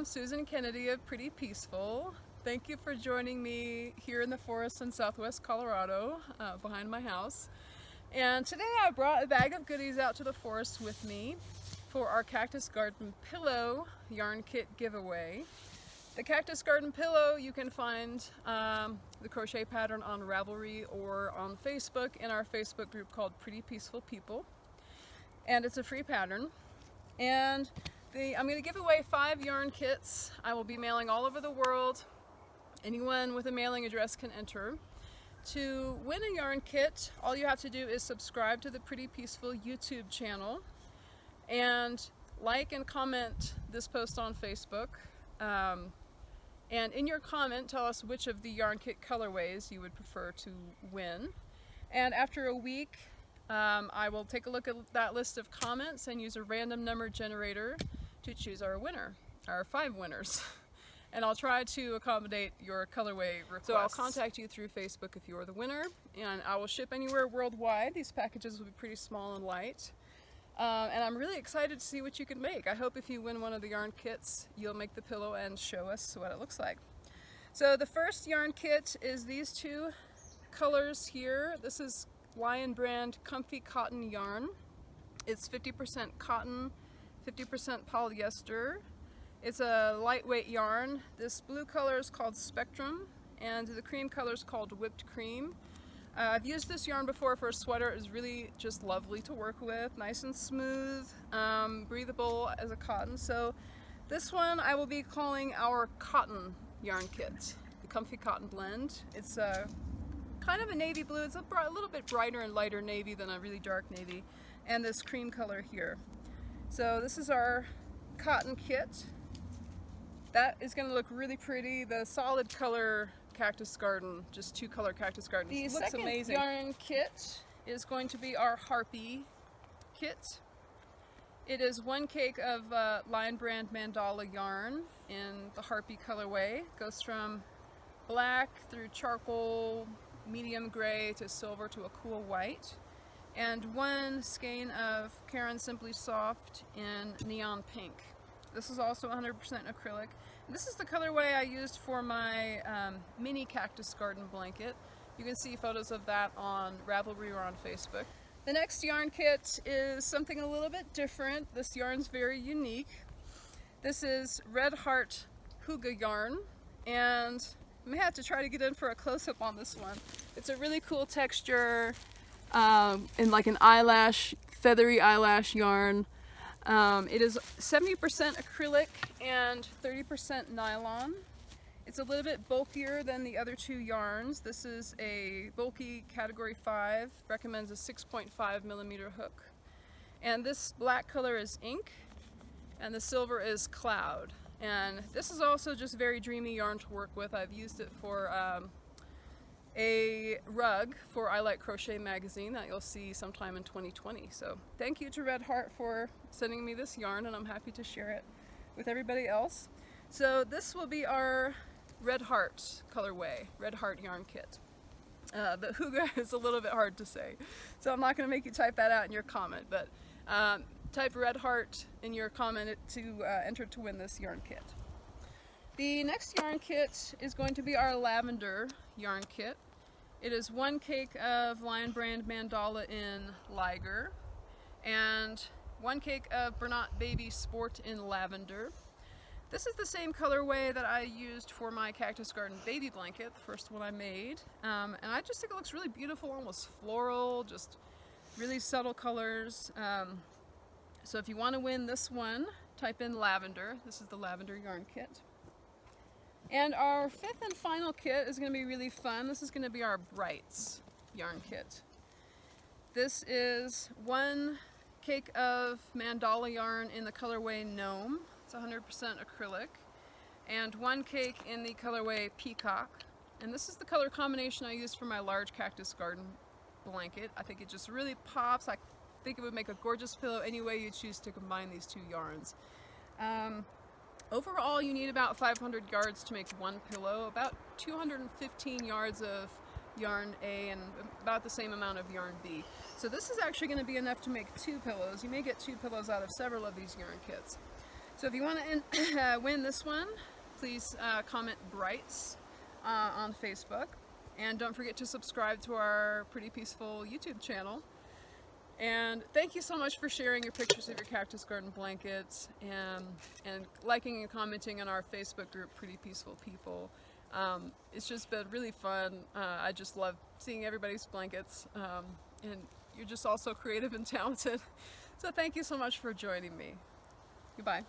I'm Susan Kennedy of Pretty Peaceful. Thank you for joining me here in the forest in southwest Colorado, behind my house. And today I brought a bag of goodies out to the forest with me for our Cactus Garden Pillow yarn kit giveaway. The Cactus Garden Pillow, you can find the crochet pattern on Ravelry or on Facebook in our Facebook group called Pretty Peaceful People. And it's a free pattern. And I'm going to give away 5 yarn kits. I will be mailing all over the world. Anyone with a mailing address can enter. To win a yarn kit, all you have to do is subscribe to the Pretty Peaceful YouTube channel and like and comment this post on Facebook. And in your comment, tell us which of the yarn kit colorways you would prefer to win. And after a week, I will take a look at that list of comments and use a random number generator to choose our winner, our 5 winners. And I'll try to accommodate your colorway requests. So I'll contact you through Facebook if you are the winner, and I will ship anywhere worldwide. These packages will be pretty small and light. And I'm really excited to see what you can make. I hope if you win one of the yarn kits, you'll make the pillow and show us what it looks like. So the first yarn kit is these 2 colors here. This is Lion brand Comfy Cotton yarn. It's 50% cotton, 50% polyester. It's a lightweight yarn. This blue color is called Spectrum, and the cream color is called Whipped Cream. I've used this yarn before for a sweater. It was really just lovely to work with, nice and smooth, breathable as a cotton. So this one I will be calling our cotton yarn kit, the Comfy Cotton Blend. It's kind of a navy blue. It's a little bit brighter and lighter navy than a really dark navy, and this cream color here. So this is our cotton kit. That is going to look really pretty. The solid color Cactus Garden, just 2 color Cactus Garden. The looks second amazing. Yarn kit is going to be our Harpy kit. It is 1 cake of Lion brand mandala yarn in the Harpy colorway. It goes from black through charcoal, medium gray to silver to a cool white, and 1 skein of Caron Simply Soft in neon pink. This is also 100% acrylic. This is the colorway I used for my mini Cactus Garden blanket. You can see photos of that on Ravelry or on Facebook. The next yarn kit is something a little bit different. This yarn's very unique. This is Red Heart Hygge yarn, and I may have to try to get in for a close-up on this one. It's a really cool texture in like an eyelash, feathery eyelash yarn. It is 70% acrylic and 30% nylon. It's a little bit bulkier than the other 2 yarns. This is a bulky category 5, recommends a 6.5 millimeter hook. And this black color is ink, and the silver is cloud. And this is also just very dreamy yarn to work with. I've used it for a rug for I Like Crochet magazine that you'll see sometime in 2020. So thank you to Red Heart for sending me this yarn, and I'm happy to share it with everybody else. So this will be our Red Heart colorway, Red Heart yarn kit. The Hygge is a little bit hard to say, so I'm not going to make you type that out in your comment, but type Red Heart in your comment to enter to win this yarn kit. The next yarn kit is going to be our Lavender yarn kit. It is 1 cake of Lion brand mandala in Liger and 1 cake of Bernat Baby Sport in Lavender. This is the same colorway that I used for my Cactus Garden baby blanket, the first one I made. And I just think it looks really beautiful, almost floral, just really subtle colors. So if you want to win this one, type in Lavender. This is the Lavender yarn kit. And our 5th and final kit is going to be really fun. This is going to be our Brights yarn kit. This is 1 cake of mandala yarn in the colorway Gnome. It's 100% acrylic. And 1 cake in the colorway Peacock. And this is the color combination I used for my large Cactus Garden blanket. I think it just really pops. I think it would make a gorgeous pillow any way you choose to combine these 2 yarns. Overall, you need about 500 yards to make 1 pillow, about 215 yards of yarn A and about the same amount of yarn B. So this is actually going to be enough to make 2 pillows. You may get 2 pillows out of several of these yarn kits. So if you want to win this one, please comment Brights on Facebook. And don't forget to subscribe to our Pretty Peaceful YouTube channel. And thank you so much for sharing your pictures of your cactus garden blankets and liking and commenting on our Facebook group, Pretty Peaceful People. It's just been really fun. I just love seeing everybody's blankets. And you're just all so creative and talented. So thank you so much for joining me. Goodbye.